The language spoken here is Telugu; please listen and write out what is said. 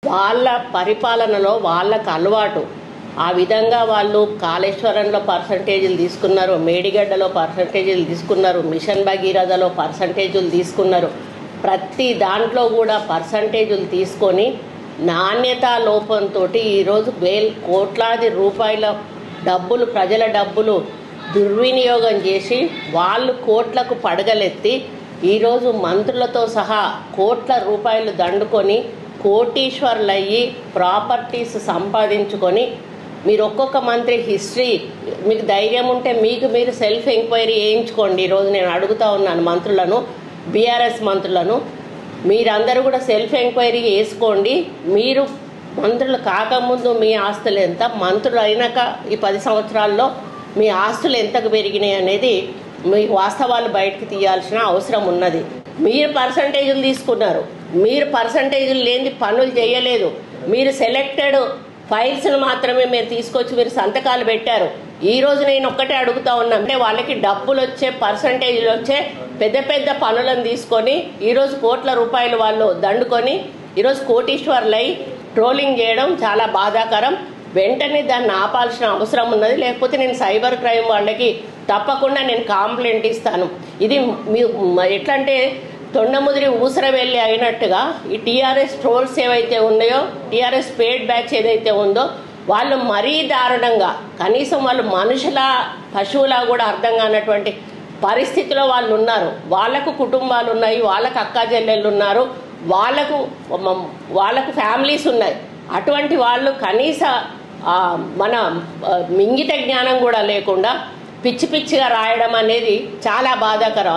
వాళ్ళ పరిపాలనలో వాళ్ళకు అలవాటు. ఆ విధంగా వాళ్ళు కాళేశ్వరంలో పర్సంటేజీలు తీసుకున్నారు, మేడిగడ్డలో పర్సంటేజీలు తీసుకున్నారు, మిషన్ భగీరథలో పర్సంటేజీలు తీసుకున్నారు. ప్రతి దాంట్లో కూడా పర్సంటేజీలు తీసుకొని నాణ్యతా లోపంతో ఈరోజు కోట్లాది రూపాయల డబ్బులు, ప్రజల డబ్బులు దుర్వినియోగం చేసి వాళ్ళు కోట్లకు పడగలెత్తి ఈరోజు మంత్రులతో సహా కోట్ల రూపాయలు దండుకొని కోటీశ్వర్లయ్యి ప్రాపర్టీస్ సంపాదించుకొని, మీరు ఒక్కొక్క మంత్రి హిస్టరీ, మీకు ధైర్యం ఉంటే మీకు మీరు సెల్ఫ్ ఎంక్వైరీ చేయించుకోండి. ఈరోజు నేను అడుగుతా ఉన్నాను మంత్రులను, బీఆర్ఎస్ మంత్రులను, మీరందరూ కూడా సెల్ఫ్ ఎంక్వైరీ చేసుకోండి. మీరు మంత్రులు కాకముందు మీ ఆస్తులు ఎంత, మంత్రులు అయినాక ఈ 10 సంవత్సరాల్లో మీ ఆస్తులు ఎంతకు పెరిగినాయి అనేది మీ వాస్తవాలు బయటకు తీయాల్సిన అవసరం ఉన్నది. మీరు పర్సంటేజీలు తీసుకున్నారు, మీరు పర్సంటేజీలు లేని పనులు చేయలేదు. మీరు సెలెక్టెడ్ ఫైల్స్ను మాత్రమే మీరు తీసుకొచ్చి మీరు సంతకాలు పెట్టారు. ఈరోజు నేను ఒక్కటే అడుగుతా ఉన్నా, అంటే వాళ్ళకి డబ్బులు వచ్చే, పర్సంటేజీలు వచ్చే పెద్ద పెద్ద పనులను తీసుకొని ఈరోజు కోట్ల రూపాయలు వాళ్ళు దండుకొని ఈరోజు కోటీశ్వర్లై ట్రోలింగ్ చేయడం చాలా బాధాకరం. వెంటనే దాన్ని ఆపాల్సిన అవసరం ఉన్నది. లేకపోతే నేను సైబర్ క్రైమ్ వాళ్ళకి తప్పకుండా నేను కంప్లైంట్ ఇస్తాను. ఇది ఎట్లంటే తొండముదిరి ఊసరవెల్లి అయినట్టుగా ఈ టీఆర్ఎస్ ట్రోల్స్ ఏవైతే ఉన్నాయో, టీఆర్ఎస్ పేడ్ బ్యాచ్ ఏదైతే ఉందో, వాళ్ళు మరీ దారుణంగా, కనీసం వాళ్ళు మనుషుల పశువులా కూడా అర్థం కానటువంటి పరిస్థితిలో వాళ్ళు ఉన్నారు. వాళ్ళకు కుటుంబాలు ఉన్నాయి, వాళ్ళకు అక్కా చెల్లెళ్ళు ఉన్నారు, వాళ్ళకు ఫ్యామిలీస్ ఉన్నాయి. అటువంటి వాళ్ళు కనీస మన మింగిత జ్ఞానం కూడా లేకుండా పిచ్చి పిచ్చిగా రాయడం అనేది చాలా బాధాకరం.